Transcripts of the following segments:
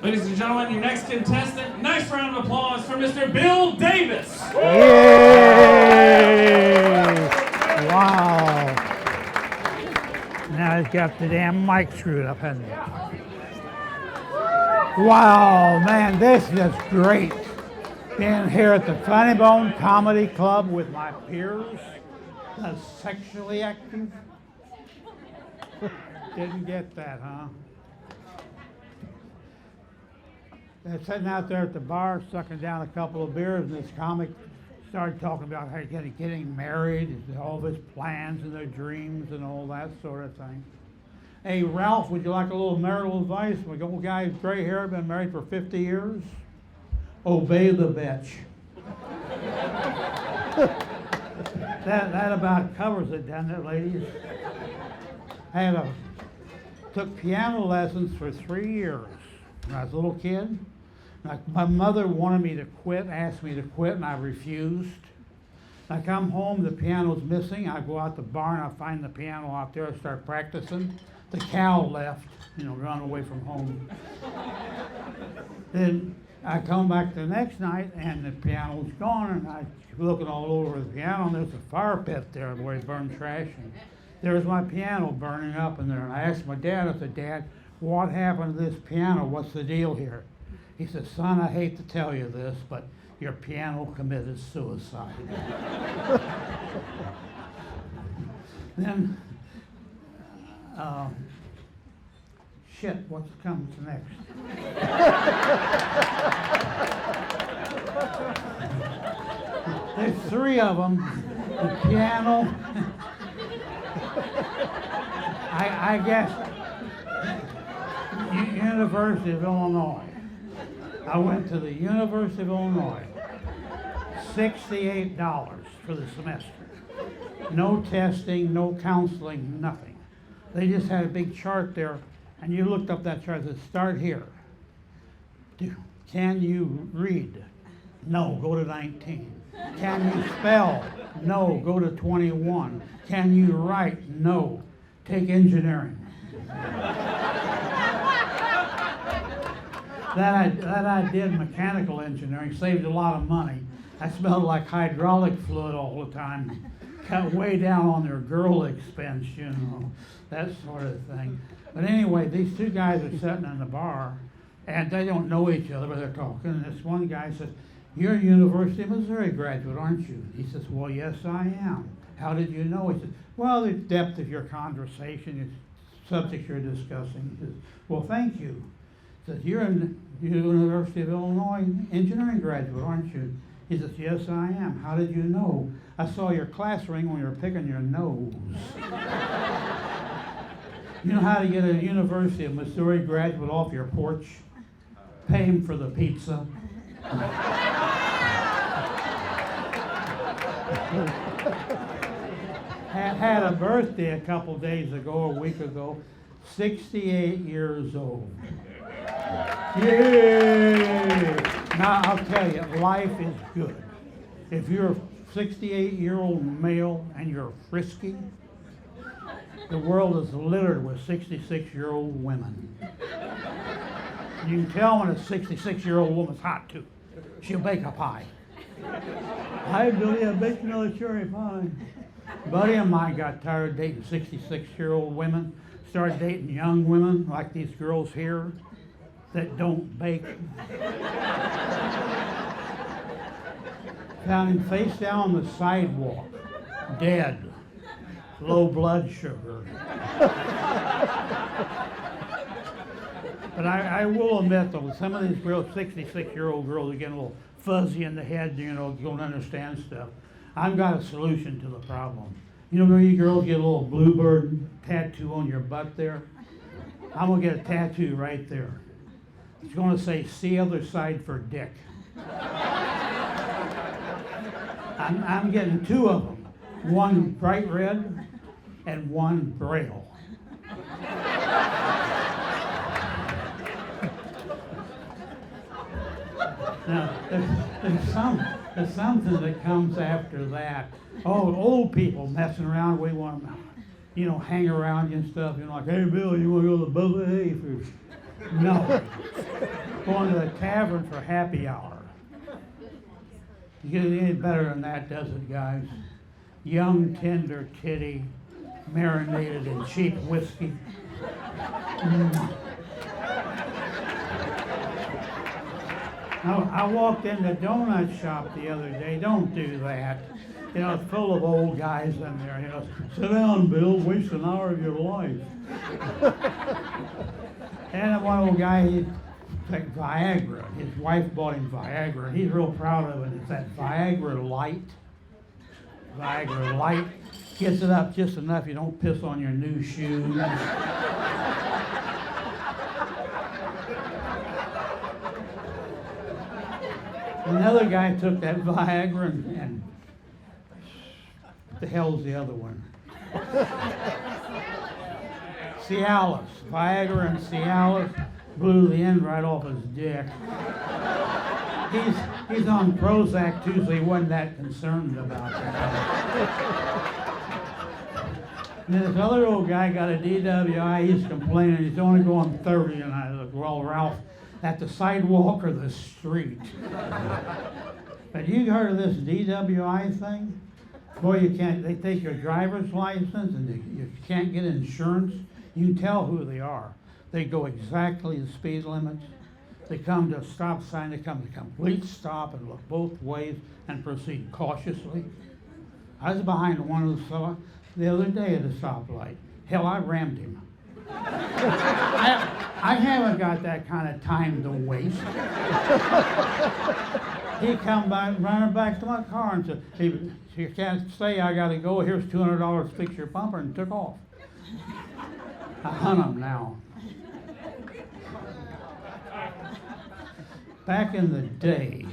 Ladies and gentlemen, your next contestant, nice round of applause for Mr. Bill Davis. Yay! Wow. Now he's got the damn mic screwed up, hasn't he? Wow, man, this is great. Being here at the Funnybone Comedy Club with my peers, the sexually active. Didn't get that, huh? They're sitting out there at the bar, sucking down a couple of beers, and this comic started talking about how getting married, and all of his plans and their dreams and all that sort of thing. Hey, Ralph, would you like a little marital advice? My old guy, gray hair, been married for 50 years. Obey the bitch. that about covers it, doesn't it, ladies? Took piano lessons for 3 years when I was a little kid. My mother wanted me to quit, asked me to quit, and I refused. I come home, the piano's missing. I go out the barn, I find the piano out there, I start practicing. The cow left, run away from home. Then I come back the next night, and the piano's gone, and I'm looking all over the piano, and there's a fire pit there where he burned trash. And there's my piano burning up in there. And I asked my dad, I said, Dad, what happened to this piano? What's the deal here? He said, son, I hate to tell you this, but your piano committed suicide. Then, shit, what comes next? There's 3 of them. The piano. I guess University of Illinois. I went to the University of Illinois. $68 for the semester. No testing, no counseling, nothing. They just had a big chart there, and you looked up that chart that said, start here. Can you read? No, go to 19. Can you spell? No, go to 21. Can you write? No, take engineering. That I did mechanical engineering, saved a lot of money. I smelled like hydraulic fluid all the time. Cut way down on their girl expense, that sort of thing. But anyway, these 2 guys are sitting in the bar, and they don't know each other, but they're talking. And this one guy says, you're a University of Missouri graduate, aren't you? He says, well, yes, I am. How did you know? He says, well, the depth of your conversation, the subject you're discussing. He says, well, thank you. He says, you're in the University of Illinois engineering graduate, aren't you? He says, yes, I am. How did you know? I saw your class ring when you were picking your nose. You know how to get a University of Missouri graduate off your porch? Pay him for the pizza. Had a birthday a couple days ago, a week ago, 68 years old. Yay! Now, I'll tell you, life is good. If you're a 68-year-old male and you're frisky, the world is littered with 66-year-old women. You can tell when a 66-year-old woman's hot, too. She'll bake a pie. Hi, Billy, I baked another cherry pie. A buddy of mine got tired of dating 66-year-old women, started dating young women like these girls here that don't bake. Found him face down on the sidewalk, dead, low blood sugar. But I will admit, though, some of these girls, 66-year-old girls, are getting a little fuzzy in the head, don't understand stuff. I've got a solution to the problem. You know, you girls get a little bluebird tattoo on your butt there? I'm going to get a tattoo right there. It's going to say, see other side for dick. I'm getting 2 of them. One bright red and one braille. Now, there's something that comes after that. Oh, old people messing around, we want them, hang around you and stuff. Like, hey, Bill, you want to go to the buffet? No. going to the tavern for happy hour. You get any better than that, does it, guys? Young, tender titty, marinated in cheap whiskey. I walked in the donut shop the other day. Don't do that. You know, it's full of old guys in there. You know, sit down, Bill. Waste an hour of your life. And then one old guy, he took Viagra. His wife bought him Viagra. He's real proud of it. It's that Viagra Light. Viagra Light gets it up just enough you don't piss on your new shoes. Another guy took that Viagra and the hell's the other one? Cialis. Viagra and Cialis blew the end right off his dick. He's on Prozac too, so he wasn't that concerned about that. And then this other old guy got a DWI, he's complaining, he's only going 30, and I said, well, Ralph, at the sidewalk or the street? But you heard of this DWI thing? Boy, you can't, they take your driver's license and you can't get insurance. You can tell who they are. They go exactly the speed limits. They come to a stop sign, they come to a complete stop and look both ways and proceed cautiously. I was behind one of the fellow the other day at a stoplight. Hell, I rammed him. I haven't got that kind of time to waste. He come back, running back to my car and said, hey, you can't stay, I gotta go, here's $200 to fix your bumper, and took off. I hunt him now. Back in the day,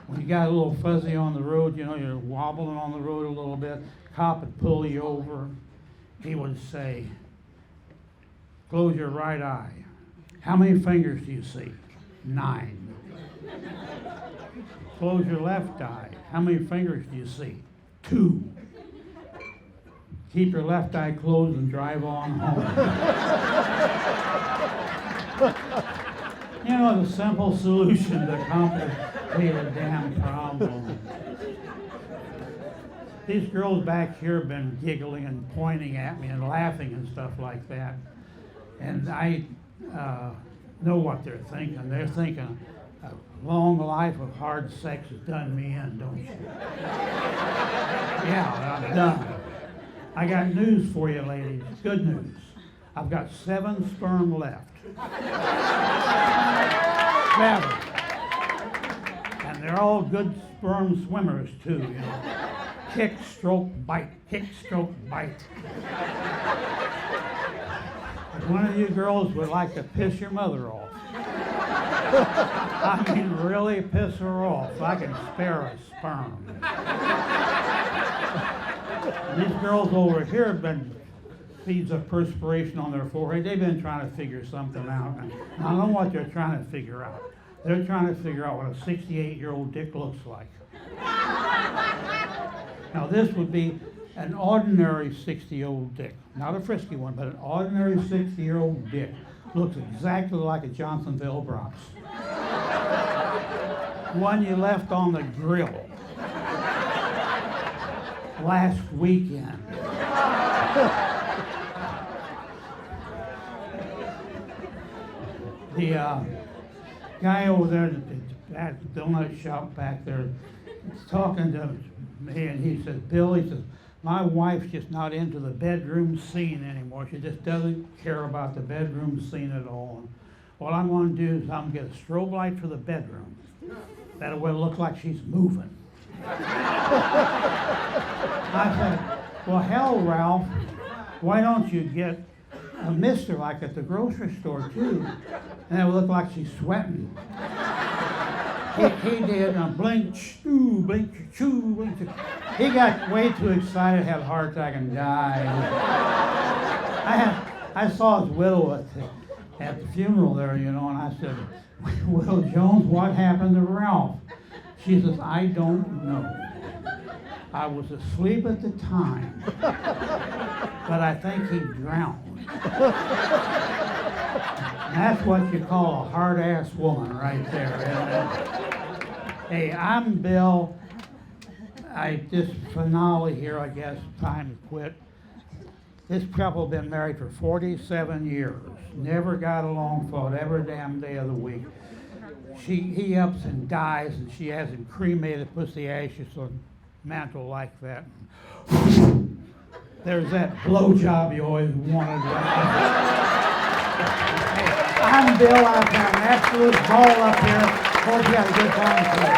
when you got a little fuzzy on the road, you know, you're wobbling on the road a little bit, cop would pull you over. He would say, close your right eye. How many fingers do you see? 9. Close your left eye. How many fingers do you see? 2. Keep your left eye closed and drive on home. You know, the simple solution to complicated damn problem. These girls back here have been giggling and pointing at me and laughing and stuff like that. And I know what they're thinking. They're thinking, a long life of hard sex has done me in, don't you? Yeah, I'm done. I got news for you, ladies. Good news. I've got 7 sperm left. 7. And they're all good sperm swimmers, too, you know. Kick, stroke, bite. Kick, stroke, bite. If one of you girls would like to piss your mother off, I mean really piss her off, I can spare a sperm. These girls over here have been beads of perspiration on their forehead. They've been trying to figure something out. And I don't know what they're trying to figure out. They're trying to figure out what a 68-year-old dick looks like. Now this would be an ordinary 60-year-old dick. Not a frisky one, but an ordinary 60-year-old dick. Looks exactly like a Johnsonville Bronx. One you left on the grill last weekend. The guy over there at the donut shop back there is talking to me, and he says, Bill, he says, my wife's just not into the bedroom scene anymore. She just doesn't care about the bedroom scene at all. And what I'm going to do is I'm going to get a strobe light for the bedroom. That way it'll look like she's moving. I said, well, hell, Ralph, why don't you get a mister like at the grocery store, too? And it would look like she's sweating. He did, and blink, shoo, blink, shoo, blink. He got way too excited, had a heart attack, and died. I saw his widow at the funeral there, you know, and I said, Widow Jones, what happened to Ralph? She says, I don't know. I was asleep at the time, but I think he drowned. That's what you call a hard-ass woman right there, isn't it? Hey, I'm Bill. I just finale here, I guess, time to quit. This couple been married for 47 years. Never got along, fought every damn day of the week. He ups and dies, and she has him cremated, puts the ashes on mantle like that. There's that blowjob you always wanted. Hey, I'm Bill. I've had an absolute ball up here. Hope you had a good time today.